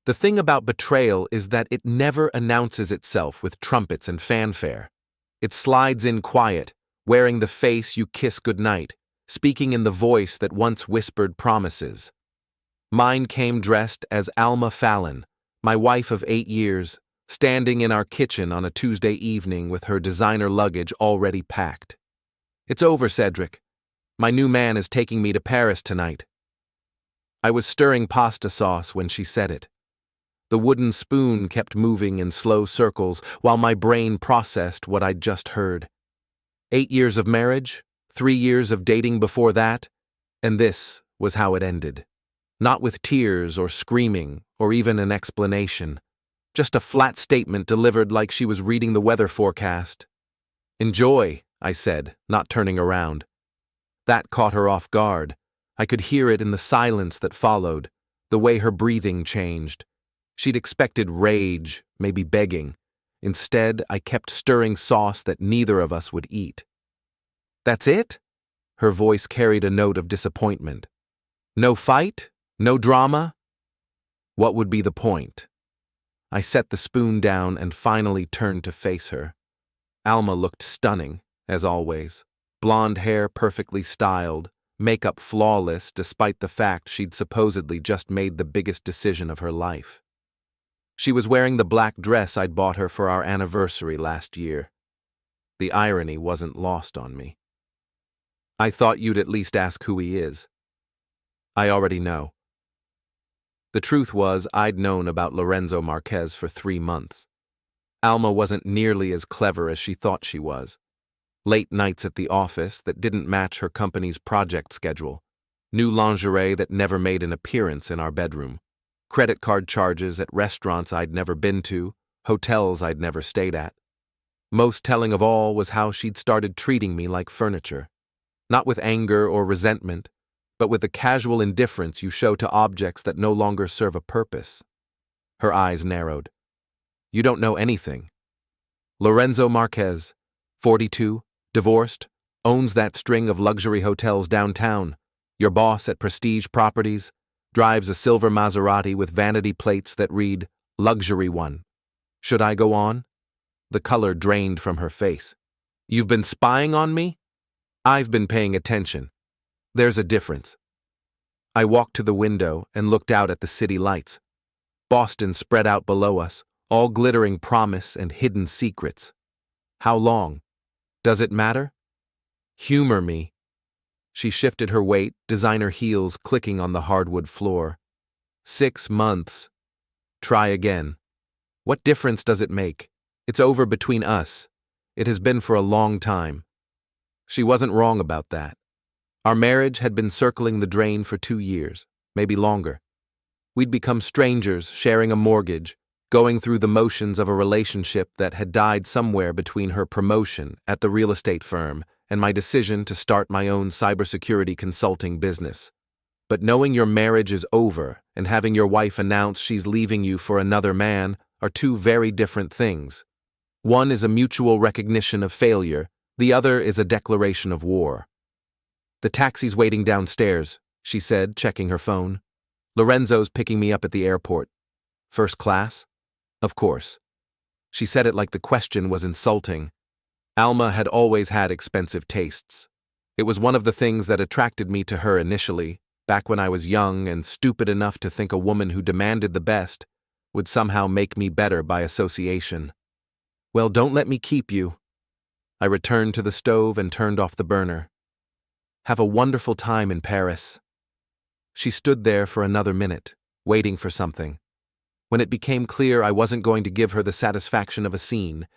The thing about Betrayal is that it never announces itself with trumpets and fanfare. It slides in quiet, wearing the face you kiss goodnight, speaking in the voice that once whispered promises. Mine came dressed as Alma Fallon, my wife of 8 years, standing in our kitchen on a Tuesday evening with her designer luggage already packed. "It's over, Cedric. My new man is taking me to Paris tonight." I was stirring pasta sauce when she said it. The wooden spoon kept moving in slow circles while my brain processed what I'd just heard. 8 years of marriage, 3 years of dating before that, and this was how it ended. Not with tears or screaming or even an explanation. Just a flat statement delivered like she was reading the weather forecast. "Enjoy," I said, not turning around. That caught her off guard. I could hear it in the silence that followed, the way her breathing changed. She'd expected rage, maybe begging. Instead, I kept stirring sauce that neither of us would eat. "That's it?" Her voice carried a note of disappointment. "No fight? No drama?" What would be the point? I set the spoon down and finally turned to face her. Alma looked stunning, as always. Blonde hair perfectly styled, makeup flawless despite the fact she'd supposedly just made the biggest decision of her life. She was wearing the black dress I'd bought her for our anniversary last year. The irony wasn't lost on me. "I thought you'd at least ask who he is." "I already know." The truth was, I'd known about Lorenzo Marquez for 3 months. Alma wasn't nearly as clever as she thought she was. Late nights at the office that didn't match her company's project schedule. New lingerie that never made an appearance in our bedroom. Credit card charges at restaurants I'd never been to, hotels I'd never stayed at. Most telling of all was how she'd started treating me like furniture. Not with anger or resentment, but with the casual indifference you show to objects that no longer serve a purpose. Her eyes narrowed. "You don't know anything. Lorenzo Marquez, 42, divorced, owns that string of luxury hotels downtown, your boss at Prestige Properties, drives a silver Maserati with vanity plates that read, Luxury One. Should I go on?" The color drained from her face. "You've been spying on me?" "I've been paying attention. There's a difference." I walked to the window and looked out at the city lights. Boston spread out below us, all glittering promise and hidden secrets. How long? Does it matter? Humor me. She shifted her weight, designer heels clicking on the hardwood floor. 6 months. Try again. What difference does it make? It's over between us. It has been for a long time. She wasn't wrong about that. Our marriage had been circling the drain for 2 years, maybe longer. We'd become strangers, sharing a mortgage, going through the motions of a relationship that had died somewhere between her promotion at the real estate firm and my decision to start my own cybersecurity consulting business. But knowing your marriage is over and having your wife announce she's leaving you for another man are 2 very different things. One is a mutual recognition of failure, the other is a declaration of war. "The taxi's waiting downstairs," she said, checking her phone. "Lorenzo's picking me up at the airport." "First class?" "Of course." She said it like the question was insulting. Alma had always had expensive tastes. It was one of the things that attracted me to her initially, back when I was young and stupid enough to think a woman who demanded the best would somehow make me better by association. "Well, don't let me keep you." I returned to the stove and turned off the burner. "Have a wonderful time in Paris." She stood there for another minute, waiting for something. When it became clear I wasn't going to give her the satisfaction of a scene,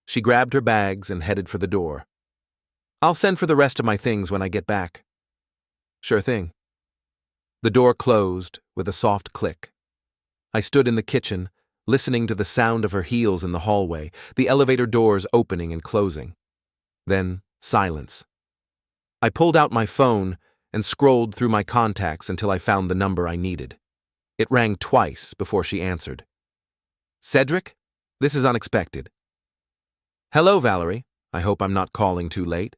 she grabbed her bags and headed for the door. "I'll send for the rest of my things when I get back." "Sure thing." The door closed with a soft click. I stood in the kitchen, listening to the sound of her heels in the hallway, the elevator doors opening and closing. Then silence. I pulled out my phone and scrolled through my contacts until I found the number I needed. It rang twice before she answered. "Cedric? This is unexpected." "Hello, Valerie. I hope I'm not calling too late."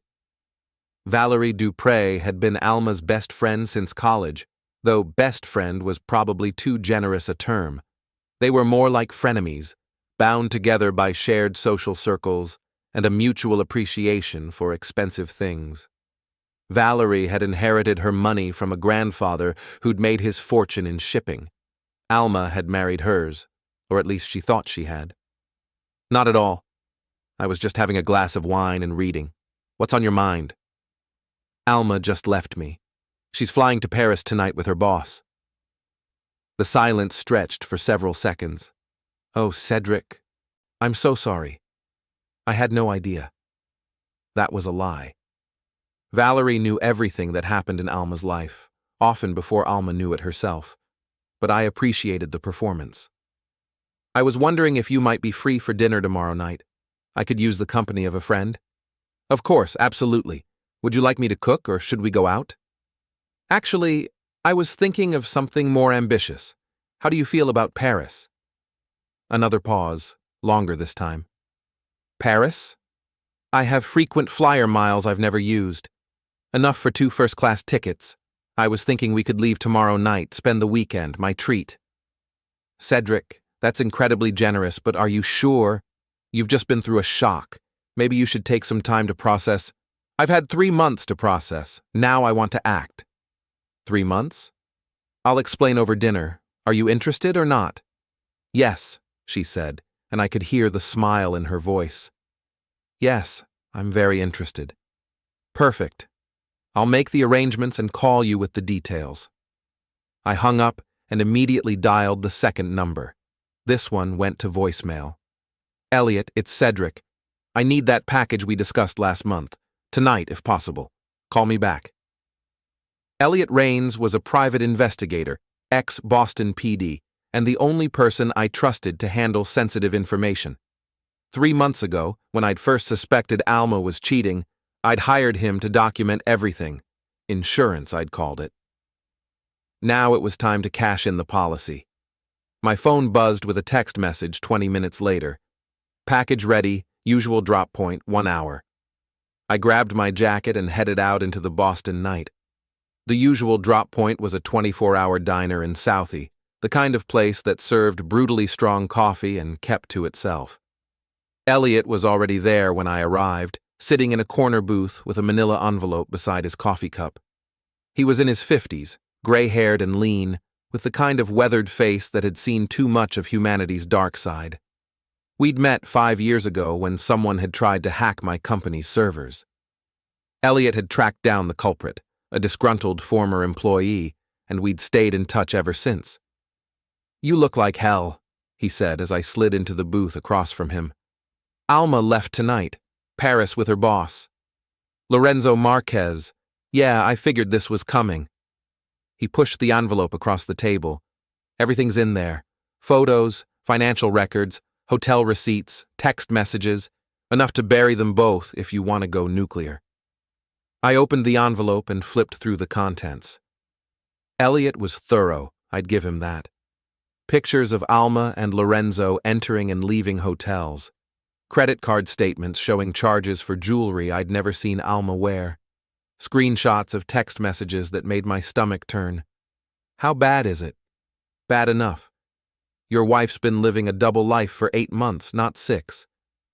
Valerie Dupre had been Alma's best friend since college, though best friend was probably too generous a term. They were more like frenemies, bound together by shared social circles and a mutual appreciation for expensive things. Valerie had inherited her money from a grandfather who'd made his fortune in shipping. Alma had married hers, or at least she thought she had. Not at all. I was just having a glass of wine and reading. What's on your mind? Alma just left me. She's flying to Paris tonight with her boss. The silence stretched for several seconds. Oh, Cedric, I'm so sorry. I had no idea. That was a lie. Valerie knew everything that happened in Alma's life, often before Alma knew it herself, but I appreciated the performance. I was wondering if you might be free for dinner tomorrow night. I could use the company of a friend. Of course, absolutely. Would you like me to cook, or should we go out? Actually, I was thinking of something more ambitious. How do you feel about Paris? Another pause, longer this time. Paris? I have frequent flyer miles I've never used. Enough for 2 first-class tickets. I was thinking we could leave tomorrow night, spend the weekend, my treat. Cedric, that's incredibly generous, but are you sure? You've just been through a shock. Maybe you should take some time to process. I've had 3 months to process. Now I want to act. 3 months? I'll explain over dinner. Are you interested or not? Yes, she said, and I could hear the smile in her voice. Yes, I'm very interested. Perfect. I'll make the arrangements and call you with the details. I hung up and immediately dialed the second number. This one went to voicemail. Elliot, it's Cedric. I need that package we discussed last month. Tonight, if possible. Call me back. Elliot Rains was a private investigator, ex-Boston PD, and the only person I trusted to handle sensitive information. 3 months ago, when I'd first suspected Alma was cheating, I'd hired him to document everything. Insurance, I'd called it. Now it was time to cash in the policy. My phone buzzed with a text message 20 minutes later. Package ready, usual drop point, 1 hour. I grabbed my jacket and headed out into the Boston night. The usual drop point was a 24-hour diner in Southie, the kind of place that served brutally strong coffee and kept to itself. Elliot was already there when I arrived, sitting in a corner booth with a manila envelope beside his coffee cup. He was in his 50s, gray-haired and lean, with the kind of weathered face that had seen too much of humanity's dark side. We'd met 5 years ago when someone had tried to hack my company's servers. Elliot had tracked down the culprit, a disgruntled former employee, and we'd stayed in touch ever since. You look like hell, he said as I slid into the booth across from him. Alma left tonight, Paris with her boss. Lorenzo Marquez. Yeah, I figured this was coming. He pushed the envelope across the table. Everything's in there. Photos, financial records, hotel receipts, text messages, enough to bury them both if you want to go nuclear. I opened the envelope and flipped through the contents. Elliot was thorough, I'd give him that. Pictures of Alma and Lorenzo entering and leaving hotels. Credit card statements showing charges for jewelry I'd never seen Alma wear. Screenshots of text messages that made my stomach turn. How bad is it? Bad enough. Your wife's been living a double life for 8 months, not 6.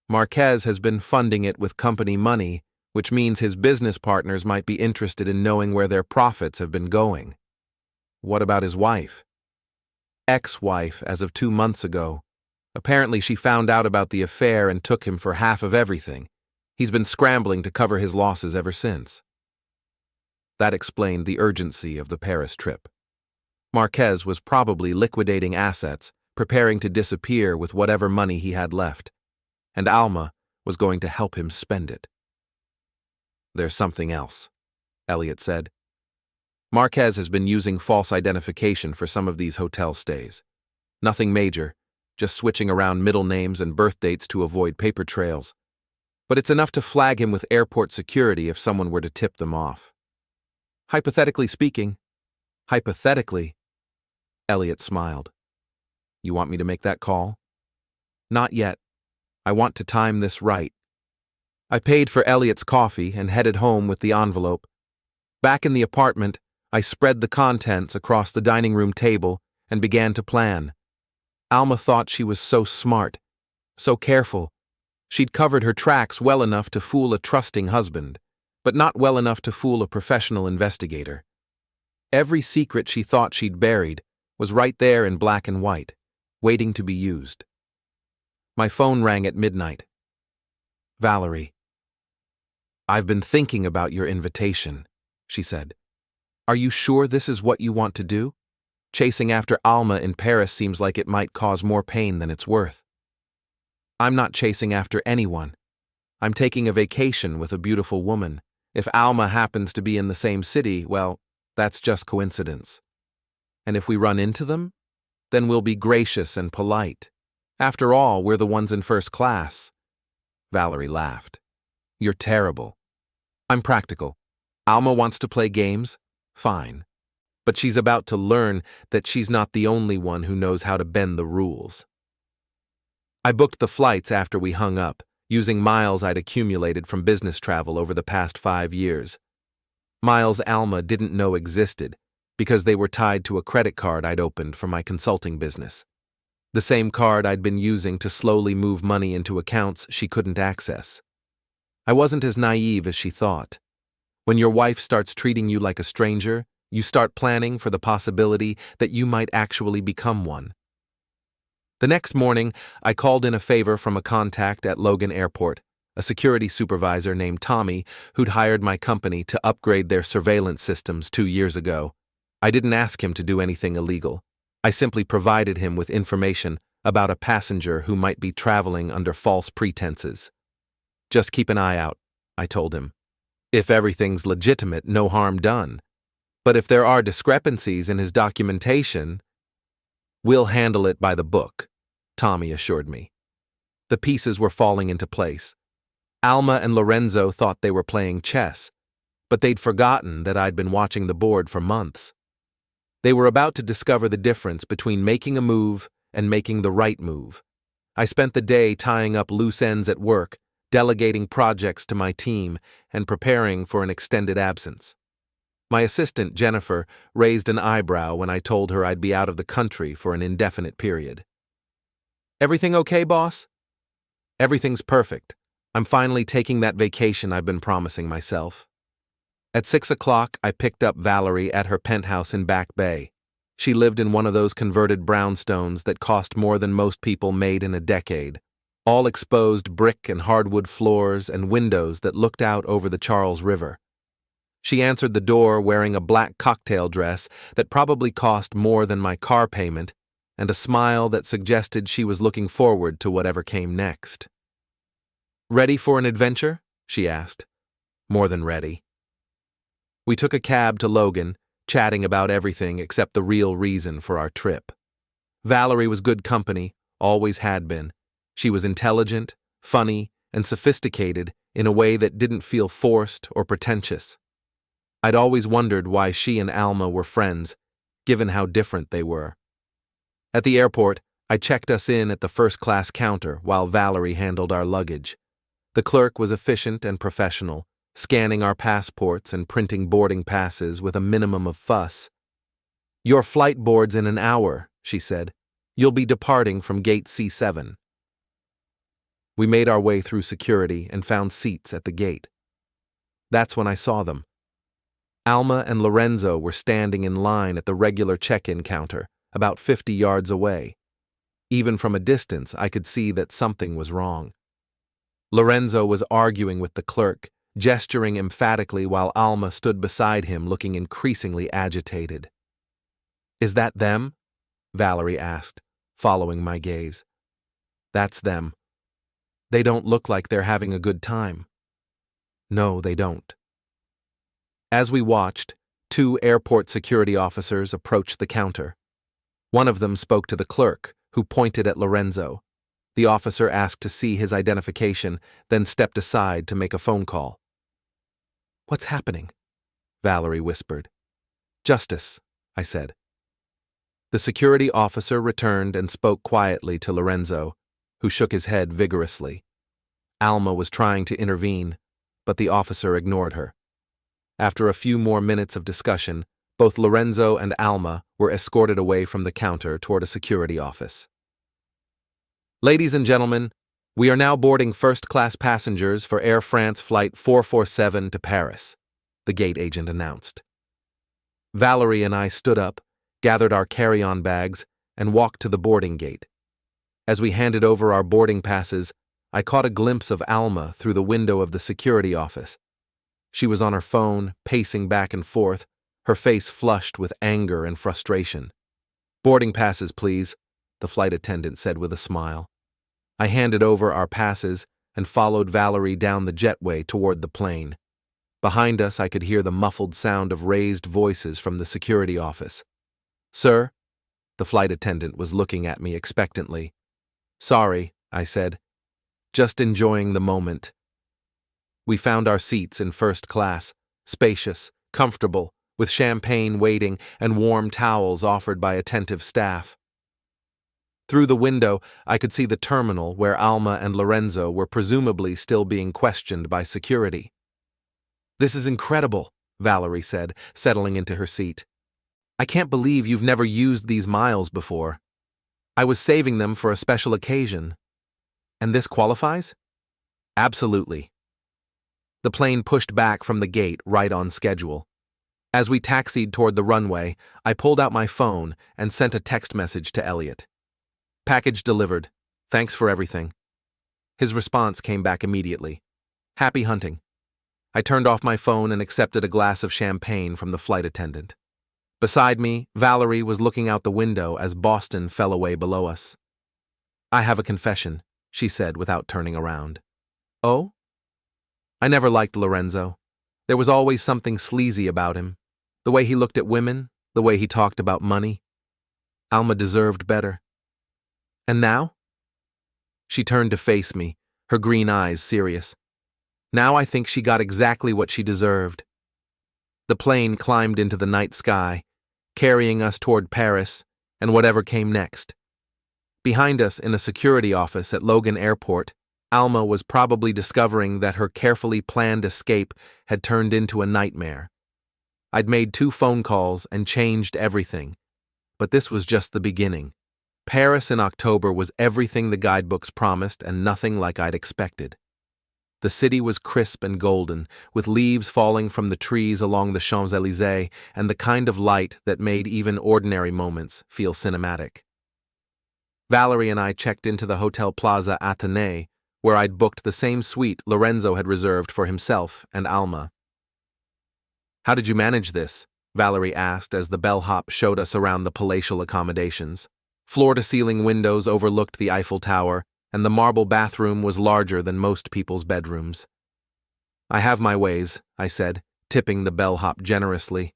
Marquez has been funding it with company money, which means his business partners might be interested in knowing where their profits have been going. What about his wife? Ex-wife as of 2 months ago. Apparently she found out about the affair and took him for half of everything. He's been scrambling to cover his losses ever since. That explained the urgency of the Paris trip. Marquez was probably liquidating assets, preparing to disappear with whatever money he had left, and Alma was going to help him spend it. There's something else, Elliot said. Marquez has been using false identification for some of these hotel stays. Nothing major, just switching around middle names and birth dates to avoid paper trails. But it's enough to flag him with airport security if someone were to tip them off. Hypothetically speaking, Elliot smiled. You want me to make that call? Not yet. I want to time this right. I paid for Elliot's coffee and headed home with the envelope. Back in the apartment, I spread the contents across the dining room table and began to plan. Alma thought she was so smart, so careful. She'd covered her tracks well enough to fool a trusting husband, but not well enough to fool a professional investigator. Every secret she thought she'd buried was right there in black and white, waiting to be used. My phone rang at midnight. "Valerie, I've been thinking about your invitation," she said. "Are you sure this is what you want to do? Chasing after Alma in Paris seems like it might cause more pain than it's worth." "I'm not chasing after anyone. I'm taking a vacation with a beautiful woman. If Alma happens to be in the same city, well, that's just coincidence. And if we run into them, then we'll be gracious and polite. After all, we're the ones in first class." Valerie laughed. "You're terrible." "I'm practical. Alma wants to play games? Fine. But she's about to learn that she's not the only one who knows how to bend the rules." I booked the flights after we hung up, using miles I'd accumulated from business travel over the past 5 years. Miles Alma didn't know existed, because they were tied to a credit card I'd opened for my consulting business. The same card I'd been using to slowly move money into accounts she couldn't access. I wasn't as naive as she thought. When your wife starts treating you like a stranger, you start planning for the possibility that you might actually become one. The next morning, I called in a favor from a contact at Logan Airport, a security supervisor named Tommy who'd hired my company to upgrade their surveillance systems 2 years ago. I didn't ask him to do anything illegal. I simply provided him with information about a passenger who might be traveling under false pretenses. "Just keep an eye out," I told him. "If everything's legitimate, no harm done. But if there are discrepancies in his documentation, we'll handle it by the book," Tommy assured me. The pieces were falling into place. Alma and Lorenzo thought they were playing chess, but they'd forgotten that I'd been watching the board for months. They were about to discover the difference between making a move and making the right move. I spent the day tying up loose ends at work, delegating projects to my team, and preparing for an extended absence. My assistant, Jennifer, raised an eyebrow when I told her I'd be out of the country for an indefinite period. "Everything okay, boss?" "Everything's perfect. I'm finally taking that vacation I've been promising myself." At 6 o'clock, I picked up Valerie at her penthouse in Back Bay. She lived in one of those converted brownstones that cost more than most people made in a decade. All exposed brick and hardwood floors and windows that looked out over the Charles River. She answered the door wearing a black cocktail dress that probably cost more than my car payment and a smile that suggested she was looking forward to whatever came next. "Ready for an adventure?" she asked. "More than ready." We took a cab to Logan, chatting about everything except the real reason for our trip. Valerie was good company, always had been. She was intelligent, funny, and sophisticated in a way that didn't feel forced or pretentious. I'd always wondered why she and Alma were friends, given how different they were. At the airport, I checked us in at the first-class counter while Valerie handled our luggage. The clerk was efficient and professional, scanning our passports and printing boarding passes with a minimum of fuss. "Your flight board's in an hour," she said. "You'll be departing from gate C7. We made our way through security and found seats at the gate. That's when I saw them. Alma and Lorenzo were standing in line at the regular check-in counter, about 50 yards away. Even from a distance, I could see that something was wrong. Lorenzo was arguing with the clerk, gesturing emphatically while Alma stood beside him looking increasingly agitated. "Is that them?" Valerie asked, following my gaze. "That's them. They don't look like they're having a good time." "No, they don't." As we watched, 2 airport security officers approached the counter. One of them spoke to the clerk, who pointed at Lorenzo. The officer asked to see his identification, then stepped aside to make a phone call. "What's happening?" Valerie whispered. "Justice," I said. The security officer returned and spoke quietly to Lorenzo, who shook his head vigorously. Alma was trying to intervene, but the officer ignored her. After a few more minutes of discussion, both Lorenzo and Alma were escorted away from the counter toward a security office. Ladies and gentlemen, we are now boarding first-class passengers for Air France Flight 447 to Paris, the gate agent announced. Valerie and I stood up, gathered our carry-on bags, and walked to the boarding gate. As we handed over our boarding passes, I caught a glimpse of Alma through the window of the security office. She was on her phone, pacing back and forth, her face flushed with anger and frustration. "Boarding passes, please," the flight attendant said with a smile. I handed over our passes and followed Valerie down the jetway toward the plane. Behind us, I could hear the muffled sound of raised voices from the security office. "Sir?" The flight attendant was looking at me expectantly. "Sorry," I said. "Just enjoying the moment." We found our seats in first class, spacious, comfortable, with champagne waiting and warm towels offered by attentive staff. Through the window, I could see the terminal where Alma and Lorenzo were presumably still being questioned by security. "This is incredible," Valerie said, settling into her seat. "I can't believe you've never used these miles before. I was saving them for a special occasion. And this qualifies?" "Absolutely." The plane pushed back from the gate right on schedule. As we taxied toward the runway, I pulled out my phone and sent a text message to Elliot. "Package delivered. Thanks for everything." His response came back immediately. "Happy hunting." I turned off my phone and accepted a glass of champagne from the flight attendant. Beside me, Valerie was looking out the window as Boston fell away below us. "I have a confession," she said without turning around. "Oh?" "I never liked Lorenzo. There was always something sleazy about him. The way he looked at women, the way he talked about money. Alma deserved better." "And now?" She turned to face me, her green eyes serious. "Now I think she got exactly what she deserved." The plane climbed into the night sky, carrying us toward Paris and whatever came next. Behind us in a security office at Logan Airport, Alma was probably discovering that her carefully planned escape had turned into a nightmare. I'd made 2 phone calls and changed everything, but this was just the beginning. Paris in October was everything the guidebooks promised and nothing like I'd expected. The city was crisp and golden, with leaves falling from the trees along the Champs-Élysées and the kind of light that made even ordinary moments feel cinematic. Valerie and I checked into the Hotel Plaza Athénée, where I'd booked the same suite Lorenzo had reserved for himself and Alma. "How did you manage this?" Valerie asked as the bellhop showed us around the palatial accommodations. Floor-to-ceiling windows overlooked the Eiffel Tower, and the marble bathroom was larger than most people's bedrooms. "I have my ways," I said, tipping the bellhop generously.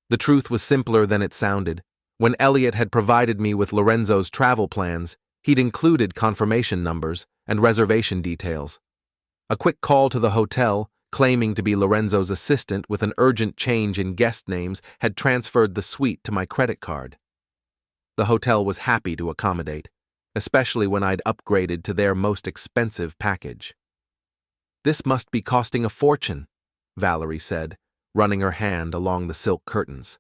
The truth was simpler than it sounded. When Elliot had provided me with Lorenzo's travel plans, he'd included confirmation numbers and reservation details. A quick call to the hotel, claiming to be Lorenzo's assistant with an urgent change in guest names, had transferred the suite to my credit card. The hotel was happy to accommodate, especially when I'd upgraded to their most expensive package. "This must be costing a fortune," Valerie said, running her hand along the silk curtains.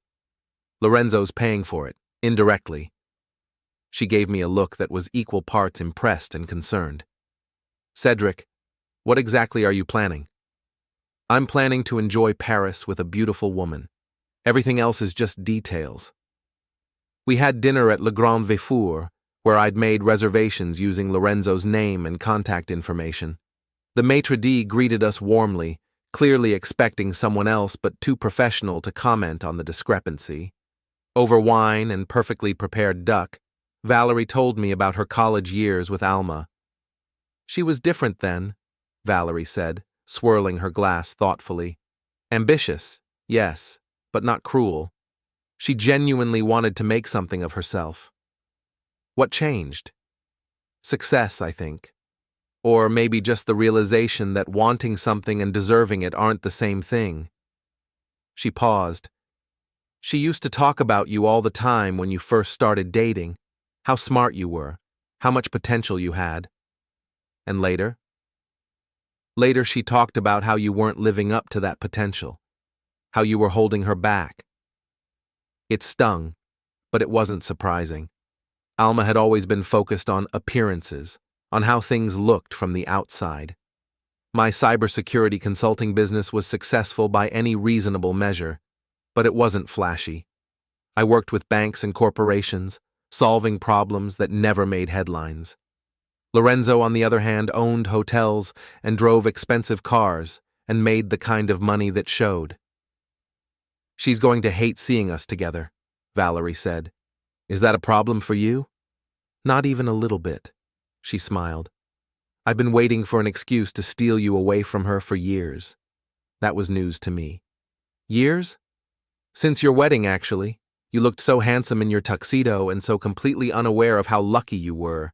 "Lorenzo's paying for it, indirectly." She gave me a look that was equal parts impressed and concerned. "Cedric, what exactly are you planning?" "I'm planning to enjoy Paris with a beautiful woman. Everything else is just details." We had dinner at Le Grand Vefour, where I'd made reservations using Lorenzo's name and contact information. The maitre d' greeted us warmly, clearly expecting someone else but too professional to comment on the discrepancy. Over wine and perfectly prepared duck, Valerie told me about her college years with Alma. "She was different then," Valerie said, swirling her glass thoughtfully. "Ambitious, yes, but not cruel. She genuinely wanted to make something of herself." "What changed?" "Success, I think. Or maybe just the realization that wanting something and deserving it aren't the same thing." She paused. "She used to talk about you all the time when you first started dating, how smart you were, how much potential you had. And later?" "Later she talked about how you weren't living up to that potential, how you were holding her back." It stung, but it wasn't surprising. Alma had always been focused on appearances, on how things looked from the outside. My cybersecurity consulting business was successful by any reasonable measure, but it wasn't flashy. I worked with banks and corporations, solving problems that never made headlines. Lorenzo, on the other hand, owned hotels and drove expensive cars and made the kind of money that showed. "She's going to hate seeing us together," Valerie said. "Is that a problem for you?" "Not even a little bit," she smiled. "I've been waiting for an excuse to steal you away from her for years." That was news to me. "Years?" "Since your wedding, actually. You looked so handsome in your tuxedo and so completely unaware of how lucky you were.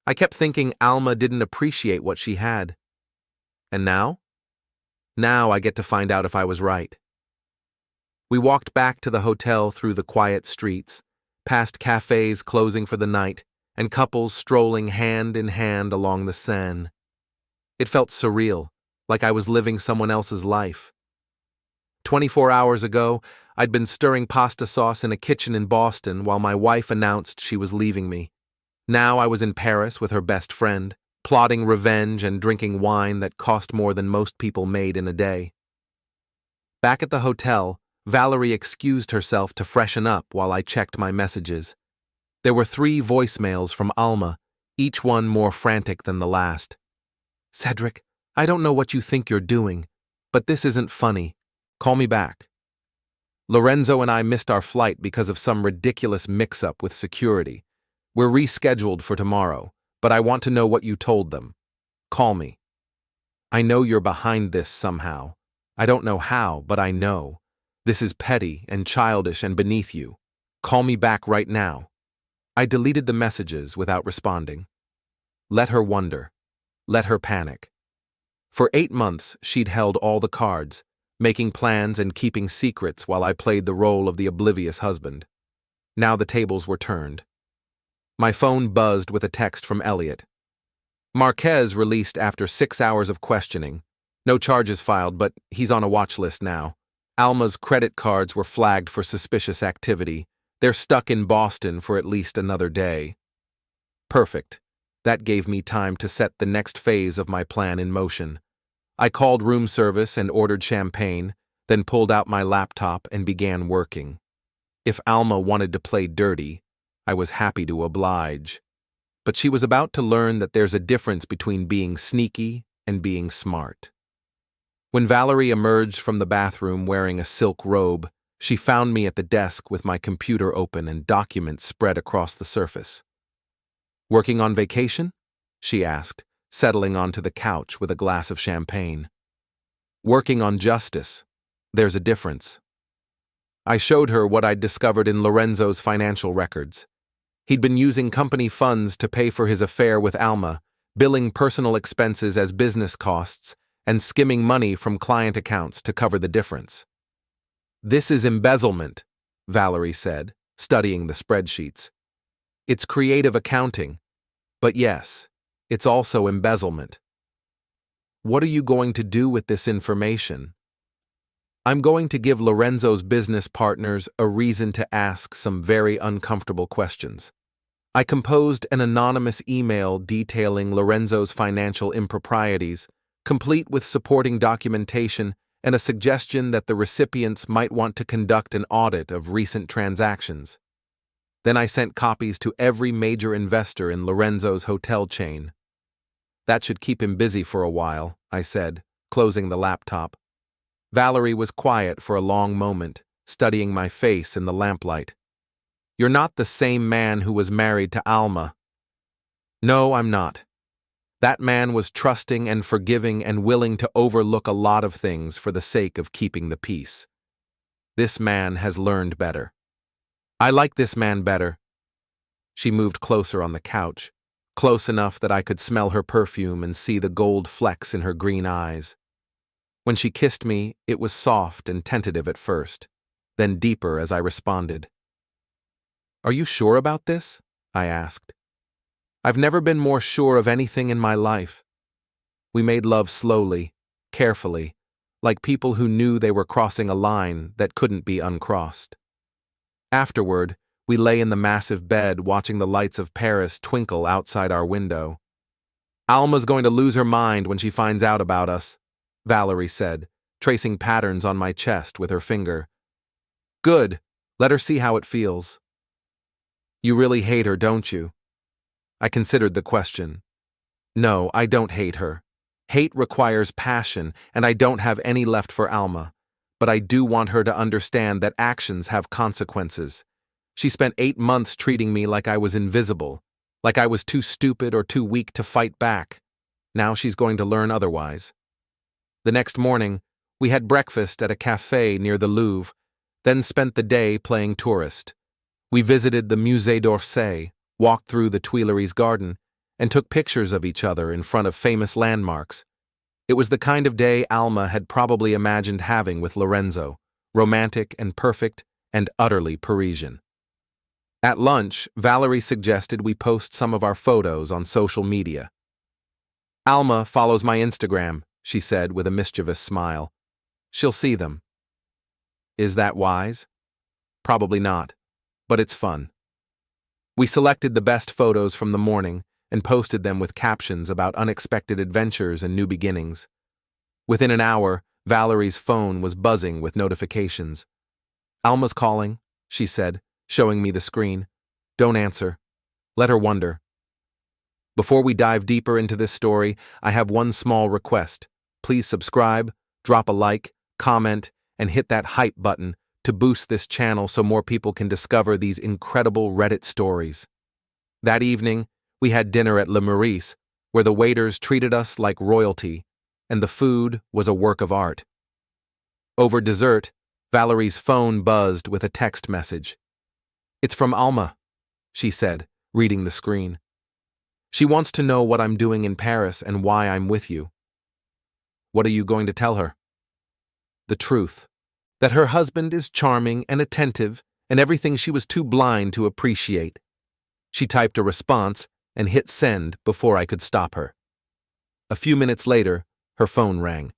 I kept thinking Alma didn't appreciate what she had. And now? Now I get to find out if I was right." We walked back to the hotel through the quiet streets, past cafes closing for the night, and couples strolling hand in hand along the Seine. It felt surreal, like I was living someone else's life. 24 hours ago, I'd been stirring pasta sauce in a kitchen in Boston while my wife announced she was leaving me. Now I was in Paris with her best friend, plotting revenge and drinking wine that cost more than most people made in a day. Back at the hotel, Valerie excused herself to freshen up while I checked my messages. There were 3 voicemails from Alma, each one more frantic than the last. "Cedric, I don't know what you think you're doing, but this isn't funny. Call me back." "Lorenzo and I missed our flight because of some ridiculous mix-up with security. We're rescheduled for tomorrow, but I want to know what you told them. Call me. I know you're behind this somehow. I don't know how, but I know. This is petty and childish and beneath you. Call me back right now." I deleted the messages without responding. Let her wonder. Let her panic. For 8 months, she'd held all the cards, making plans and keeping secrets while I played the role of the oblivious husband. Now the tables were turned. My phone buzzed with a text from Elliot. "Marquez released after 6 hours of questioning. No charges filed, but he's on a watch list now. Alma's credit cards were flagged for suspicious activity. They're stuck in Boston for at least another day." Perfect. That gave me time to set the next phase of my plan in motion. I called room service and ordered champagne, then pulled out my laptop and began working. If Alma wanted to play dirty, I was happy to oblige. But she was about to learn that there's a difference between being sneaky and being smart. When Valerie emerged from the bathroom wearing a silk robe, she found me at the desk with my computer open and documents spread across the surface. "Working on vacation?" she asked, settling onto the couch with a glass of champagne. "Working on justice. There's a difference." I showed her what I'd discovered in Lorenzo's financial records. He'd been using company funds to pay for his affair with Alma, billing personal expenses as business costs, and skimming money from client accounts to cover the difference. "This is embezzlement," Valerie said, studying the spreadsheets. "It's creative accounting, but yes, it's also embezzlement." "What are you going to do with this information?" "I'm going to give Lorenzo's business partners a reason to ask some very uncomfortable questions." I composed an anonymous email detailing Lorenzo's financial improprieties, complete with supporting documentation and a suggestion that the recipients might want to conduct an audit of recent transactions. Then I sent copies to every major investor in Lorenzo's hotel chain. "That should keep him busy for a while," I said, closing the laptop. Valerie was quiet for a long moment, studying my face in the lamplight. "You're not the same man who was married to Alma." "No, I'm not. That man was trusting and forgiving and willing to overlook a lot of things for the sake of keeping the peace. This man has learned better. I like this man better." She moved closer on the couch, close enough that I could smell her perfume and see the gold flecks in her green eyes. When she kissed me, it was soft and tentative at first, then deeper as I responded. "Are you sure about this?" I asked. "I've never been more sure of anything in my life." We made love slowly, carefully, like people who knew they were crossing a line that couldn't be uncrossed. Afterward, We lay in the massive bed watching the lights of Paris twinkle outside our window. "Alma's going to lose her mind when she finds out about us," Valerie said, tracing patterns on my chest with her finger. "Good. Let her see how it feels." "You really hate her, don't you?" I considered the question. No, I don't hate her. Hate requires passion, and I don't have any left for Alma. But I do want her to understand that actions have consequences. She spent 8 months treating me like I was invisible, like I was too stupid or too weak to fight back. Now she's going to learn otherwise. The next morning, we had breakfast at a cafe near the Louvre, then spent the day playing tourist. We visited the Musée d'Orsay, walked through the Tuileries garden, and took pictures of each other in front of famous landmarks. It was the kind of day Alma had probably imagined having with Lorenzo, romantic and perfect and utterly Parisian. At lunch, Valerie suggested we post some of our photos on social media. "Alma follows my Instagram," she said with a mischievous smile. "She'll see them." Is that wise? Probably not, but it's fun. We selected the best photos from the morning and posted them with captions about unexpected adventures and new beginnings. Within an hour, Valerie's phone was buzzing with notifications. "Alma's calling," she said, showing me the screen. "Don't answer. Let her wonder." Before we dive deeper into this story, I have one small request. Please subscribe, drop a like, comment, and hit that hype button to boost this channel so more people can discover these incredible Reddit stories. That evening, we had dinner at Le Meurice, where the waiters treated us like royalty, and the food was a work of art. Over dessert, Valerie's phone buzzed with a text message. "It's from Alma," she said, reading the screen. "She wants to know what I'm doing in Paris and why I'm with you." "What are you going to tell her?" "The truth. That her husband is charming and attentive and everything she was too blind to appreciate." She typed a response and hit send before I could stop her. A few minutes later, her phone rang.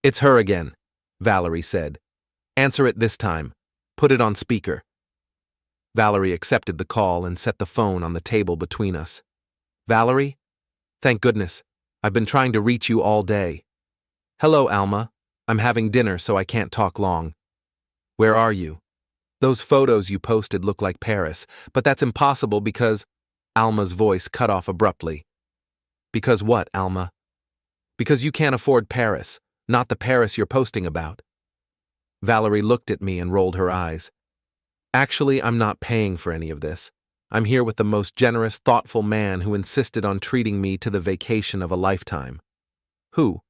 "It's her again," Valerie said. "Answer it this time. Put it on speaker." Valerie accepted the call and set the phone on the table between us. "Valerie? Thank goodness. I've been trying to reach you all day." "Hello, Alma. I'm having dinner, so I can't talk long." "Where are you? Those photos you posted look like Paris, but that's impossible because—" Alma's voice cut off abruptly. "Because what, Alma?" "Because you can't afford Paris, not the Paris you're posting about." Valerie looked at me and rolled her eyes. "Actually, I'm not paying for any of this. I'm here with the most generous, thoughtful man who insisted on treating me to the vacation of a lifetime." "Who?"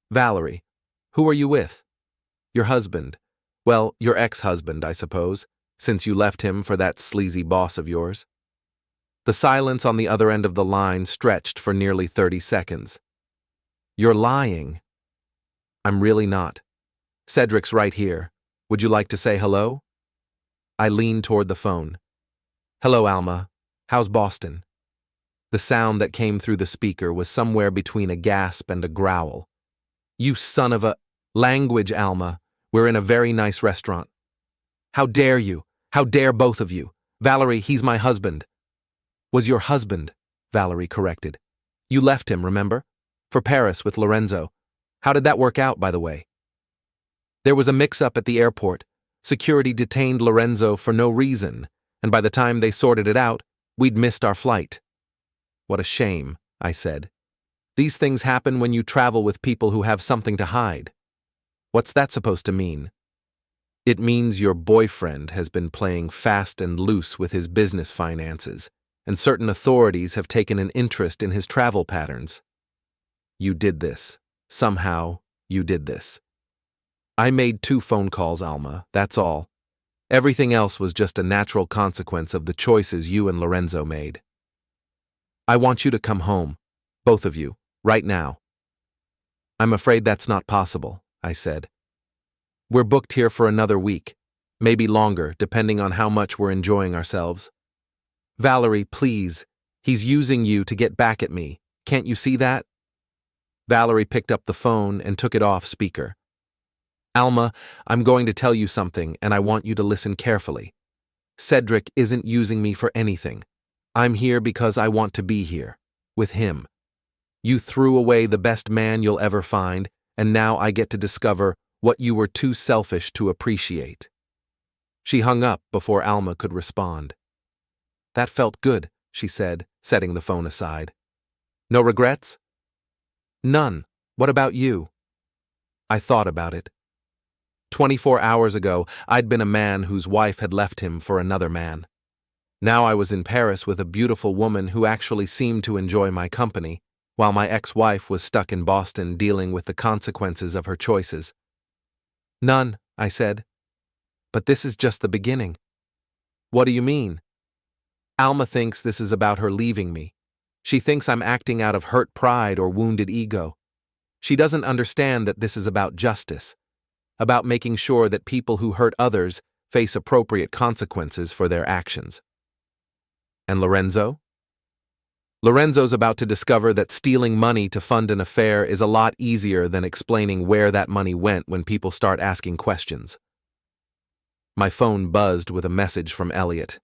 "Valerie. Who are you with?" "Your husband. Well, your ex-husband, I suppose, since you left him for that sleazy boss of yours." The silence on the other end of the line stretched for nearly 30 seconds. "You're lying." "I'm really not. Cedric's right here. Would you like to say hello?" I leaned toward the phone. "Hello, Alma. How's Boston?" The sound that came through the speaker was somewhere between a gasp and a growl. "You son of a—" "Language, Alma. We're in a very nice restaurant." "How dare you? How dare both of you? Valerie, he's my husband." "Was your husband," Valerie corrected. "You left him, remember? For Paris with Lorenzo. How did that work out, by the way?" "There was a mix-up at the airport. Security detained Lorenzo for no reason, and by the time they sorted it out, we'd missed our flight." "What a shame," I said. "These things happen when you travel with people who have something to hide." "What's that supposed to mean?" "It means your boyfriend has been playing fast and loose with his business finances, and certain authorities have taken an interest in his travel patterns." "You did this. Somehow, you did this." "I made 2 phone calls, Alma, that's all. Everything else was just a natural consequence of the choices you and Lorenzo made." "I want you to come home, both of you, right now." "I'm afraid that's not possible," I said. "We're booked here for another week, maybe longer, depending on how much we're enjoying ourselves." "Valerie, please. He's using you to get back at me. Can't you see that?" Valerie picked up the phone and took it off speaker. "Alma, I'm going to tell you something, and I want you to listen carefully. Cedric isn't using me for anything. I'm here because I want to be here. With him. You threw away the best man you'll ever find, and now I get to discover what you were too selfish to appreciate. She hung up before Alma could respond. That felt good, she said, setting the phone aside. No regrets? None. What about you? I thought about it. 24 hours ago, I'd been a man whose wife had left him for another man. Now I was in Paris with a beautiful woman who actually seemed to enjoy my company, while my ex-wife was stuck in Boston dealing with the consequences of her choices. None, I said. But this is just the beginning. What do you mean? Alma thinks this is about her leaving me. She thinks I'm acting out of hurt pride or wounded ego. She doesn't understand that this is about justice, about making sure that people who hurt others face appropriate consequences for their actions. And Lorenzo? Lorenzo's about to discover that stealing money to fund an affair is a lot easier than explaining where that money went when people start asking questions. My phone buzzed with a message from Elliot.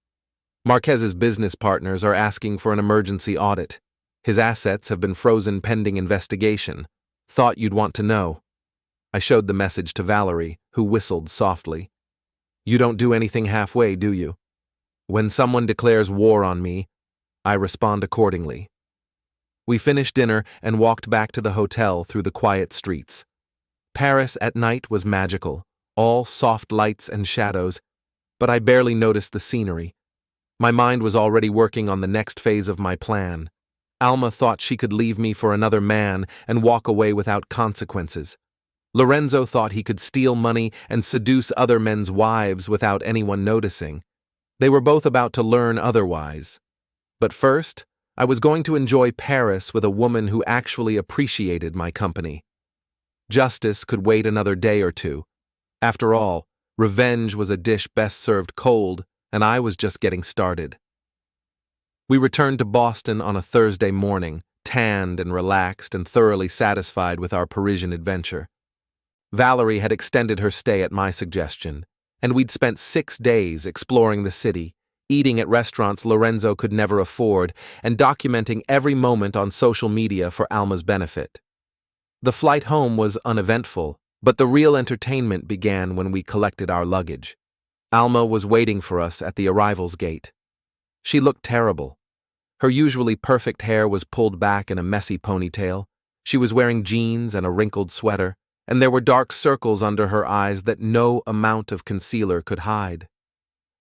Marquez's business partners are asking for an emergency audit. His assets have been frozen pending investigation. Thought you'd want to know. I showed the message to Valerie, who whistled softly. You don't do anything halfway, do you? When someone declares war on me, I respond accordingly. We finished dinner and walked back to the hotel through the quiet streets. Paris at night was magical, all soft lights and shadows, but I barely noticed the scenery. My mind was already working on the next phase of my plan. Alma thought she could leave me for another man and walk away without consequences. Lorenzo thought he could steal money and seduce other men's wives without anyone noticing. They were both about to learn otherwise. But first, I was going to enjoy Paris with a woman who actually appreciated my company. Justice could wait another day or two. After all, revenge was a dish best served cold, and I was just getting started. We returned to Boston on a Thursday morning, tanned and relaxed and thoroughly satisfied with our Parisian adventure. Valerie had extended her stay at my suggestion, and we'd spent 6 days exploring the city, eating at restaurants Lorenzo could never afford, and documenting every moment on social media for Alma's benefit. The flight home was uneventful, but the real entertainment began when we collected our luggage. Alma was waiting for us at the arrivals gate. She looked terrible. Her usually perfect hair was pulled back in a messy ponytail. She was wearing jeans and a wrinkled sweater, and there were dark circles under her eyes that no amount of concealer could hide.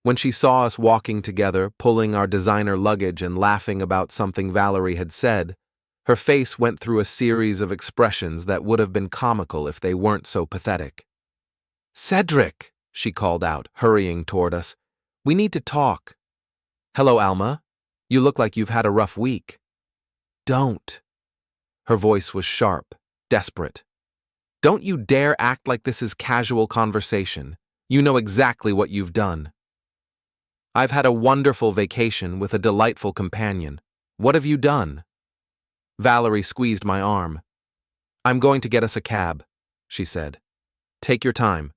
When she saw us walking together, pulling our designer luggage and laughing about something Valerie had said, her face went through a series of expressions that would have been comical if they weren't so pathetic. "Cedric!" she called out, hurrying toward us. "We need to talk." "Hello, Alma. You look like you've had a rough week." "Don't." Her voice was sharp, desperate. "Don't you dare act like this is casual conversation. You know exactly what you've done." "I've had a wonderful vacation with a delightful companion. What have you done?" Valerie squeezed my arm. "I'm going to get us a cab," she said. "Take your time."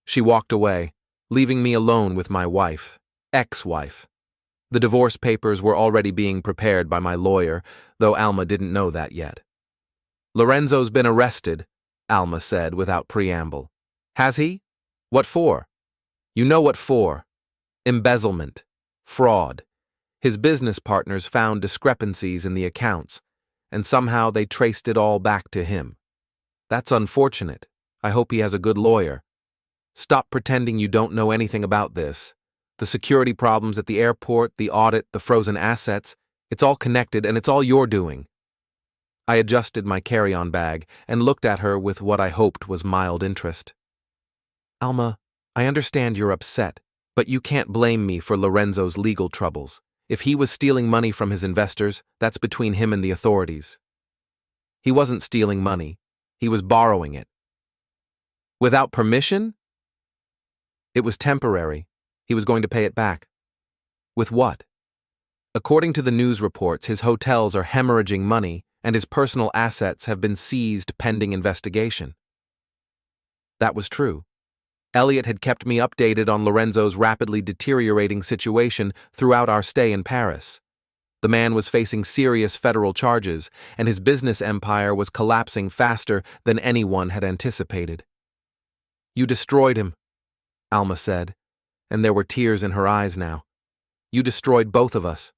She walked away, leaving me alone with my wife, ex-wife. The divorce papers were already being prepared by my lawyer, though Alma didn't know that yet. "Lorenzo's been arrested," Alma said without preamble. "Has he? What for?" "You know what for. Embezzlement. Fraud. His business partners found discrepancies in the accounts, and somehow they traced it all back to him. That's unfortunate. I hope he has a good lawyer. Stop pretending you don't know anything about this. The security problems at the airport, the audit, the frozen assets, it's all connected and it's all your doing." I adjusted my carry-on bag and looked at her with what I hoped was mild interest. "Alma, I understand you're upset, but you can't blame me for Lorenzo's legal troubles. If he was stealing money from his investors, that's between him and the authorities." "He wasn't stealing money. He was borrowing it." "Without permission?" "It was temporary. He was going to pay it back." "With what?" "According to the news reports, his hotels are hemorrhaging money, and his personal assets have been seized pending investigation." That was true. Elliot had kept me updated on Lorenzo's rapidly deteriorating situation throughout our stay in Paris. The man was facing serious federal charges, and his business empire was collapsing faster than anyone had anticipated. "You destroyed him," Alma said, and there were tears in her eyes now. "You destroyed both of us.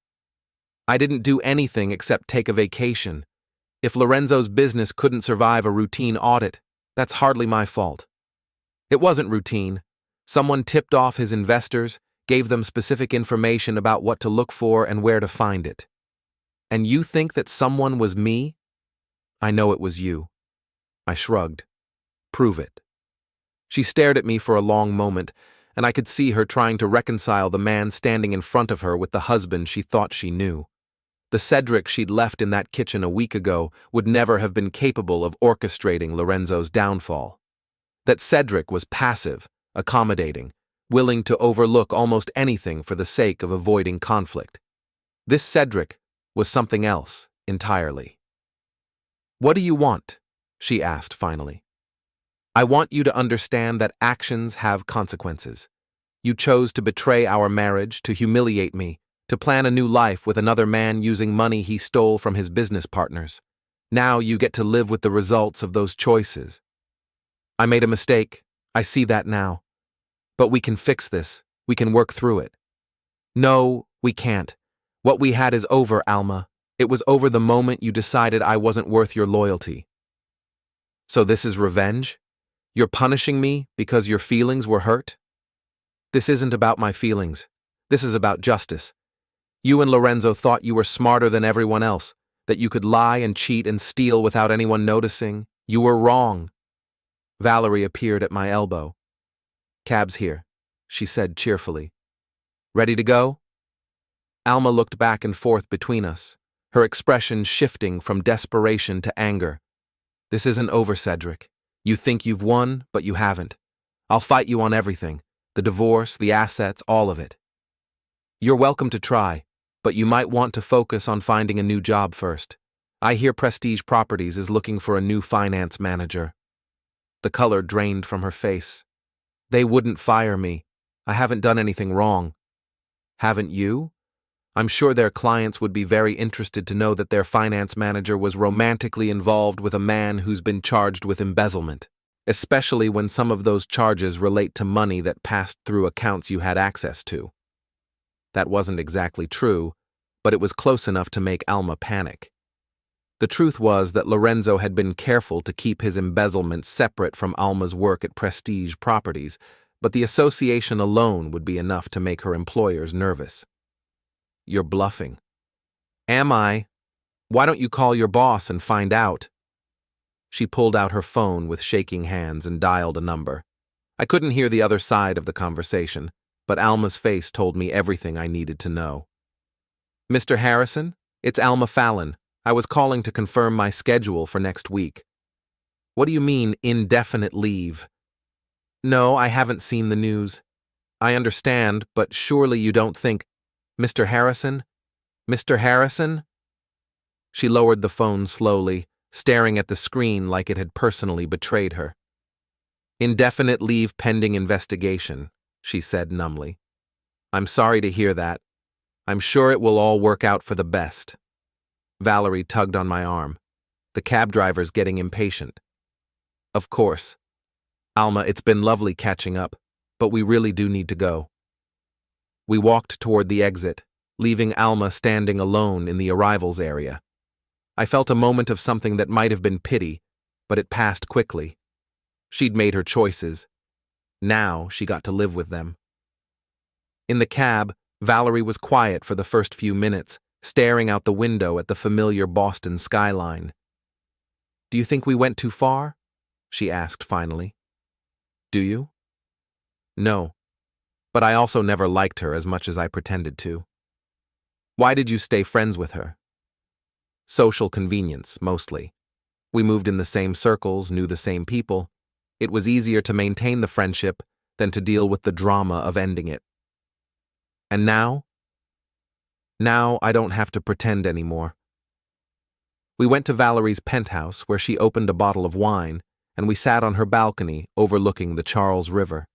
I didn't do anything except take a vacation. If Lorenzo's business couldn't survive a routine audit, that's hardly my fault." It wasn't routine. Someone tipped off his investors, gave them specific information about what to look for and where to find it. "And you think that someone was me?" "I know it was you." I shrugged. "Prove it." She stared at me for a long moment, and I could see her trying to reconcile the man standing in front of her with the husband she thought she knew. The Cedric she'd left in that kitchen a week ago would never have been capable of orchestrating Lorenzo's downfall. That Cedric was passive, accommodating, willing to overlook almost anything for the sake of avoiding conflict. This Cedric was something else entirely. "What do you want?" she asked finally. "I want you to understand that actions have consequences. You chose to betray our marriage, to humiliate me, to plan a new life with another man using money he stole from his business partners. Now you get to live with the results of those choices. I made a mistake. I see that now. But we can fix this. We can work through it." "No, we can't. What we had is over, Alma. It was over the moment you decided I wasn't worth your loyalty." "So this is revenge? You're punishing me because your feelings were hurt?" "This isn't about my feelings. This is about justice. You and Lorenzo thought you were smarter than everyone else, that you could lie and cheat and steal without anyone noticing. You were wrong." Valerie appeared at my elbow. "Cab's here," she said cheerfully. "Ready to go?" Alma looked back and forth between us, her expression shifting from desperation to anger. "This isn't over, Cedric. You think you've won, but you haven't. I'll fight you on everything, the divorce, the assets, all of it. You're welcome to try, but you might want to focus on finding a new job first. I hear Prestige Properties is looking for a new finance manager." The color drained from her face. "They wouldn't fire me. I haven't done anything wrong." "Haven't you? I'm sure their clients would be very interested to know that their finance manager was romantically involved with a man who's been charged with embezzlement, especially when some of those charges relate to money that passed through accounts you had access to." That wasn't exactly true, but it was close enough to make Alma panic. The truth was that Lorenzo had been careful to keep his embezzlement separate from Alma's work at Prestige Properties, but the association alone would be enough to make her employers nervous. "You're bluffing." "Am I? Why don't you call your boss and find out?" She pulled out her phone with shaking hands and dialed a number. I couldn't hear the other side of the conversation, but Alma's face told me everything I needed to know. "Mr. Harrison, it's Alma Fallon. I was calling to confirm my schedule for next week." "What do you mean, indefinite leave?" "No, I haven't seen the news." "I understand, but surely you don't think—" "Mr. Harrison? Mr. Harrison?" She lowered the phone slowly, staring at the screen like it had personally betrayed her. "Indefinite leave pending investigation," she said numbly. "I'm sorry to hear that. I'm sure it will all work out for the best." Valerie tugged on my arm. "The cab driver's getting impatient." "Of course. Alma, it's been lovely catching up, but we really do need to go." We walked toward the exit, leaving Alma standing alone in the arrivals area. I felt a moment of something that might have been pity, but it passed quickly. She'd made her choices. Now she got to live with them. In the cab, Valerie was quiet for the first few minutes, staring out the window at the familiar Boston skyline. "Do you think we went too far?" she asked finally. "Do you?" "No, but I also never liked her as much as I pretended to." "Why did you stay friends with her?" "Social convenience, mostly. We moved in the same circles, knew the same people. It was easier to maintain the friendship than to deal with the drama of ending it." "And now?" "Now I don't have to pretend anymore." We went to Valerie's penthouse where she opened a bottle of wine, and we sat on her balcony overlooking the Charles River.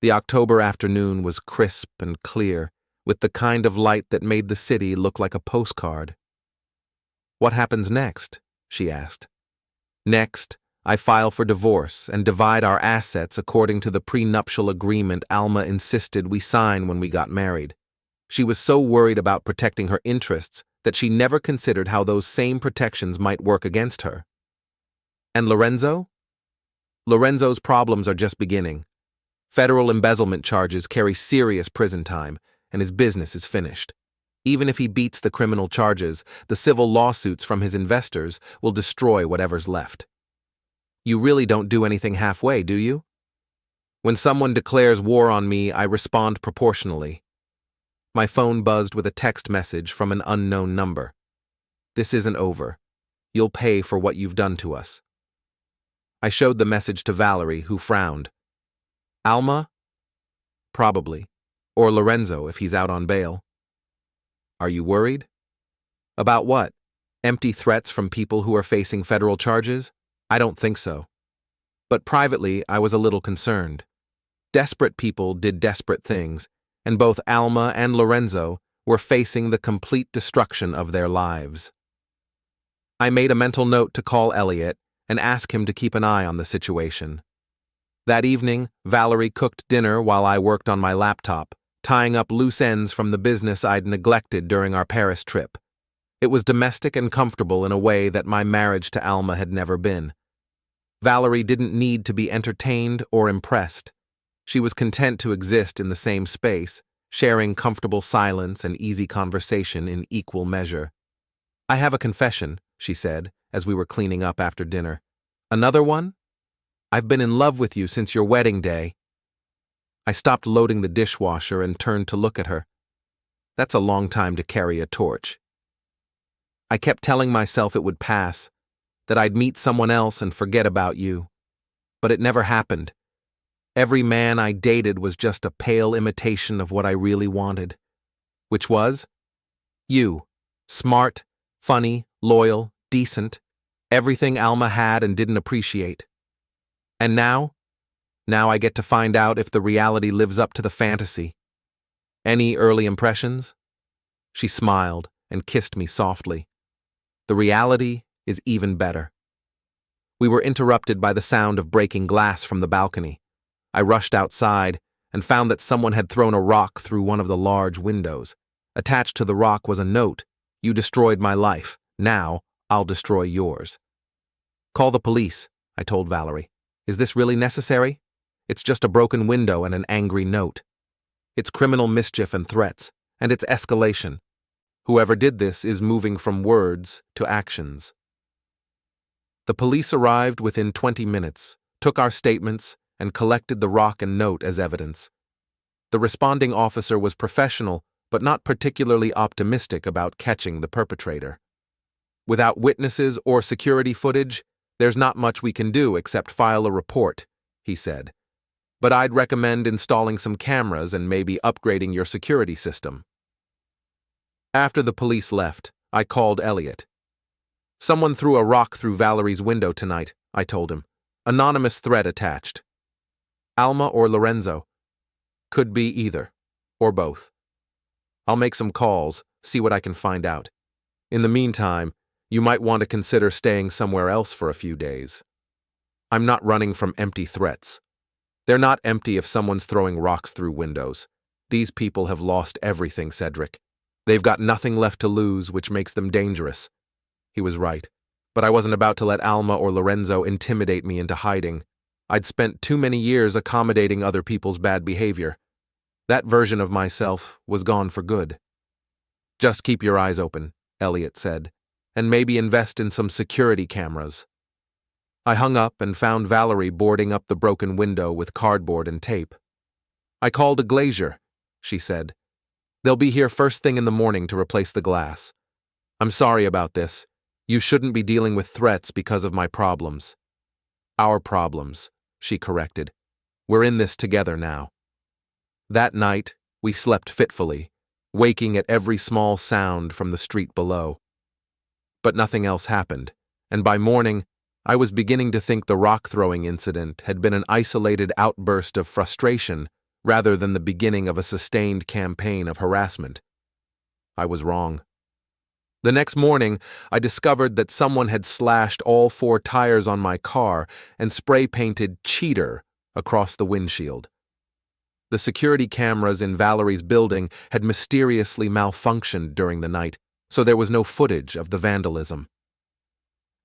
The October afternoon was crisp and clear, with the kind of light that made the city look like a postcard. "What happens next?" she asked. "Next, I file for divorce and divide our assets according to the prenuptial agreement Alma insisted we sign when we got married. She was so worried about protecting her interests that she never considered how those same protections might work against her." "And Lorenzo?" "Lorenzo's problems are just beginning. Federal embezzlement charges carry serious prison time, and his business is finished. Even if he beats the criminal charges, the civil lawsuits from his investors will destroy whatever's left." "You really don't do anything halfway, do you?" "When someone declares war on me, I respond proportionally." My phone buzzed with a text message from an unknown number. "This isn't over. You'll pay for what you've done to us." I showed the message to Valerie, who frowned. "Alma?" "Probably. Or Lorenzo, if he's out on bail." "Are you worried?" "About what? Empty threats from people who are facing federal charges? I don't think so." But privately, I was a little concerned. Desperate people did desperate things, and both Alma and Lorenzo were facing the complete destruction of their lives. I made a mental note to call Elliot and ask him to keep an eye on the situation. That evening, Valerie cooked dinner while I worked on my laptop, tying up loose ends from the business I'd neglected during our Paris trip. It was domestic and comfortable in a way that my marriage to Alma had never been. Valerie didn't need to be entertained or impressed. She was content to exist in the same space, sharing comfortable silence and easy conversation in equal measure. "I have a confession," she said, as we were cleaning up after dinner. "Another one? I've been in love with you since your wedding day." I stopped loading the dishwasher and turned to look at her. That's a long time to carry a torch. I kept telling myself it would pass, that I'd meet someone else and forget about you. But it never happened. Every man I dated was just a pale imitation of what I really wanted. Which was? You. Smart, funny, loyal, decent. Everything Alma had and didn't appreciate. And now? Now I get to find out if the reality lives up to the fantasy. Any early impressions? She smiled and kissed me softly. The reality is even better. We were interrupted by the sound of breaking glass from the balcony. I rushed outside and found that someone had thrown a rock through one of the large windows. Attached to the rock was a note. "You destroyed my life. Now I'll destroy yours." "Call the police," I told Valerie. "Is this really necessary? It's just a broken window and an angry note. It's criminal mischief and threats, and it's escalation. Whoever did this is moving from words to actions." The police arrived within 20 minutes, took our statements, and collected the rock and note as evidence. The responding officer was professional, but not particularly optimistic about catching the perpetrator. "Without witnesses or security footage, there's not much we can do except file a report," he said. "But I'd recommend installing some cameras and maybe upgrading your security system." After the police left, I called Elliot. "Someone threw a rock through Valerie's window tonight," I told him. "Anonymous threat attached." "Alma or Lorenzo?" "Could be either, or both. I'll make some calls, see what I can find out. In the meantime, you might want to consider staying somewhere else for a few days. I'm not running from empty threats. They're not empty if someone's throwing rocks through windows. These people have lost everything, Cedric. They've got nothing left to lose, which makes them dangerous." He was right, but I wasn't about to let Alma or Lorenzo intimidate me into hiding. I'd spent too many years accommodating other people's bad behavior. That version of myself was gone for good. "Just keep your eyes open," Elliot said, "and maybe invest in some security cameras." I hung up and found Valerie boarding up the broken window with cardboard and tape. "I called a glazier," she said. "They'll be here first thing in the morning to replace the glass. I'm sorry about this. You shouldn't be dealing with threats because of my problems." "Our problems," she corrected. "We're in this together now." That night, we slept fitfully, waking at every small sound from the street below. But nothing else happened, and by morning, I was beginning to think the rock-throwing incident had been an isolated outburst of frustration rather than the beginning of a sustained campaign of harassment. I was wrong. The next morning, I discovered that someone had slashed all 4 tires on my car and spray-painted "Cheater" across the windshield. The security cameras in Valerie's building had mysteriously malfunctioned during the night, so there was no footage of the vandalism.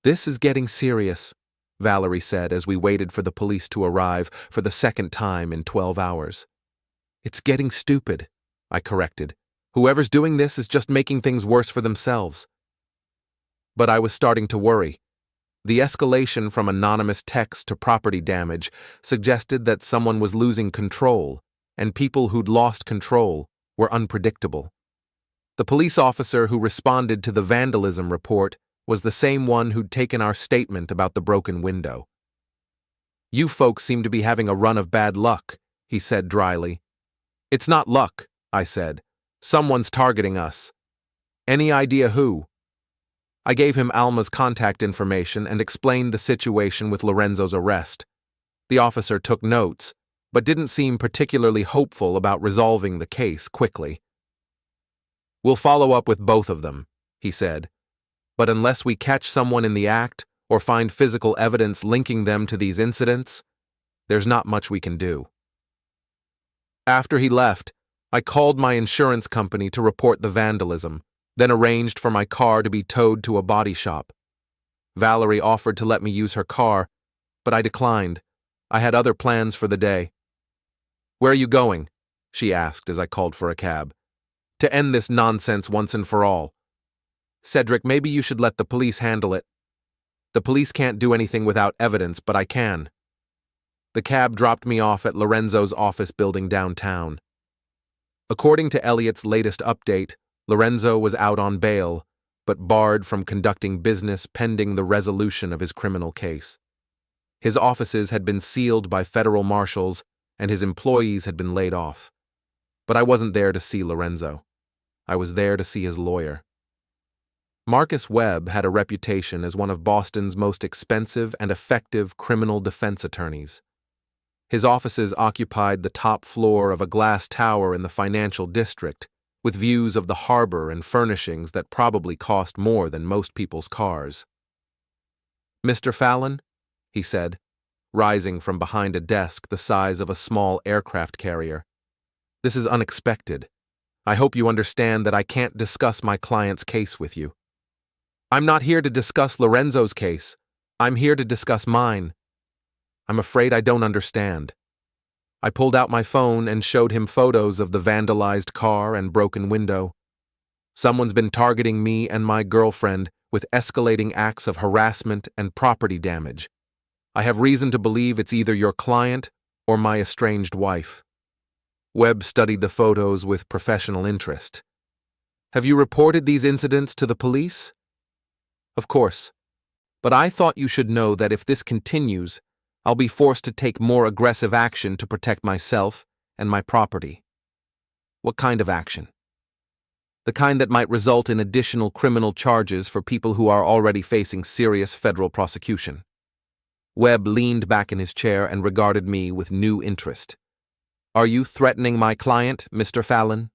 "This is getting serious," Valerie said as we waited for the police to arrive for the second time in 12 hours. "It's getting stupid," I corrected. "Whoever's doing this is just making things worse for themselves." But I was starting to worry. The escalation from anonymous text to property damage suggested that someone was losing control, and people who'd lost control were unpredictable. The police officer who responded to the vandalism report was the same one who'd taken our statement about the broken window. "You folks seem to be having a run of bad luck," he said dryly. "It's not luck," I said. "Someone's targeting us." "Any idea who?" I gave him Alma's contact information and explained the situation with Lorenzo's arrest. The officer took notes, but didn't seem particularly hopeful about resolving the case quickly. "We'll follow up with both of them," he said, "but unless we catch someone in the act or find physical evidence linking them to these incidents, there's not much we can do." After he left, I called my insurance company to report the vandalism, then arranged for my car to be towed to a body shop. Valerie offered to let me use her car, but I declined. I had other plans for the day. "Where are you going?" she asked as I called for a cab. "To end this nonsense once and for all." "Cedric, maybe you should let the police handle it." "The police can't do anything without evidence, but I can." The cab dropped me off at Lorenzo's office building downtown. According to Elliot's latest update, Lorenzo was out on bail, but barred from conducting business pending the resolution of his criminal case. His offices had been sealed by federal marshals, and his employees had been laid off. But I wasn't there to see Lorenzo. I was there to see his lawyer. Marcus Webb had a reputation as one of Boston's most expensive and effective criminal defense attorneys. His offices occupied the top floor of a glass tower in the financial district, with views of the harbor and furnishings that probably cost more than most people's cars. "Mr. Fallon," he said, rising from behind a desk the size of a small aircraft carrier. "This is unexpected. I hope you understand that I can't discuss my client's case with you." "I'm not here to discuss Lorenzo's case. I'm here to discuss mine." "I'm afraid I don't understand." I pulled out my phone and showed him photos of the vandalized car and broken window. "Someone's been targeting me and my girlfriend with escalating acts of harassment and property damage. I have reason to believe it's either your client or my estranged wife." Webb studied the photos with professional interest. "Have you reported these incidents to the police?" "Of course. But I thought you should know that if this continues, I'll be forced to take more aggressive action to protect myself and my property." "What kind of action?" "The kind that might result in additional criminal charges for people who are already facing serious federal prosecution." Webb leaned back in his chair and regarded me with new interest. "Are you threatening my client, Mr. Fallon?"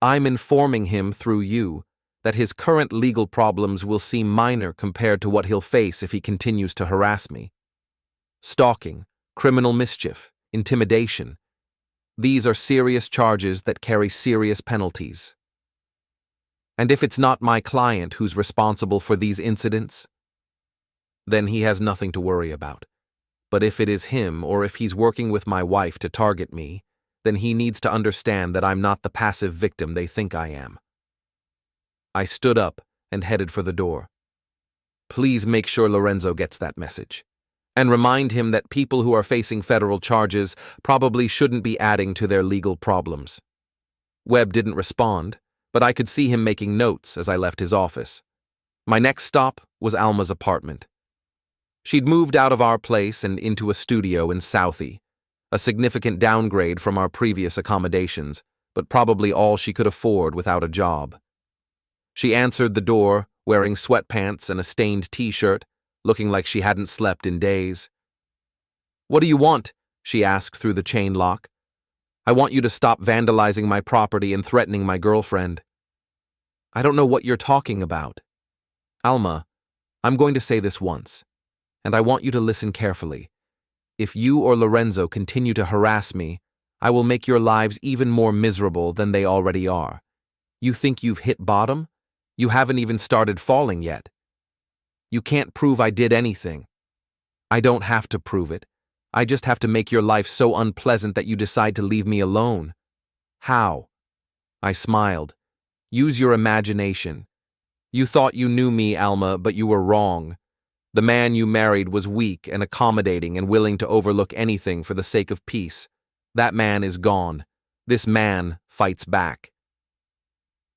"I'm informing him through you that his current legal problems will seem minor compared to what he'll face if he continues to harass me. Stalking, criminal mischief, intimidation. These are serious charges that carry serious penalties. And if it's not my client who's responsible for these incidents, then he has nothing to worry about. But if it is him or if he's working with my wife to target me, then he needs to understand that I'm not the passive victim they think I am." I stood up and headed for the door. "Please make sure Lorenzo gets that message. And remind him that people who are facing federal charges probably shouldn't be adding to their legal problems." Webb didn't respond, but I could see him making notes as I left his office. My next stop was Alma's apartment. She'd moved out of our place and into a studio in Southie, a significant downgrade from our previous accommodations, but probably all she could afford without a job. She answered the door, wearing sweatpants and a stained t-shirt, looking like she hadn't slept in days. "What do you want?" she asked through the chain lock. I want you to stop vandalizing my property and threatening my girlfriend. I don't know what you're talking about. Alma, I'm going to say this once, and I want you to listen carefully. If you or Lorenzo continue to harass me, I will make your lives even more miserable than they already are. You think you've hit bottom? You haven't even started falling yet. You can't prove I did anything. I don't have to prove it. I just have to make your life so unpleasant that you decide to leave me alone. How? I smiled. Use your imagination. You thought you knew me, Alma, but you were wrong. The man you married was weak and accommodating and willing to overlook anything for the sake of peace. That man is gone. This man fights back.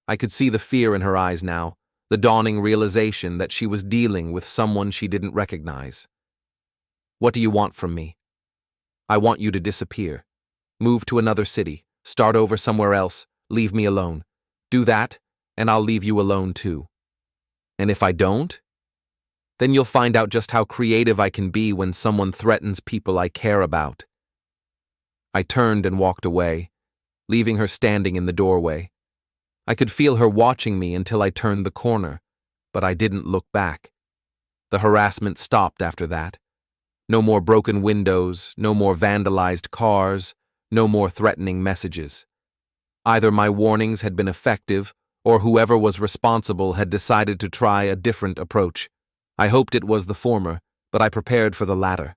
I could see the fear in her eyes now, the dawning realization that she was dealing with someone she didn't recognize. What do you want from me? I want you to disappear. Move to another city, start over somewhere else, leave me alone. Do that, and I'll leave you alone too. And if I don't? Then you'll find out just how creative I can be when someone threatens people I care about. I turned and walked away, leaving her standing in the doorway. I could feel her watching me until I turned the corner, but I didn't look back. The harassment stopped after that. No more broken windows, no more vandalized cars, no more threatening messages. Either my warnings had been effective, or whoever was responsible had decided to try a different approach. I hoped it was the former, but I prepared for the latter.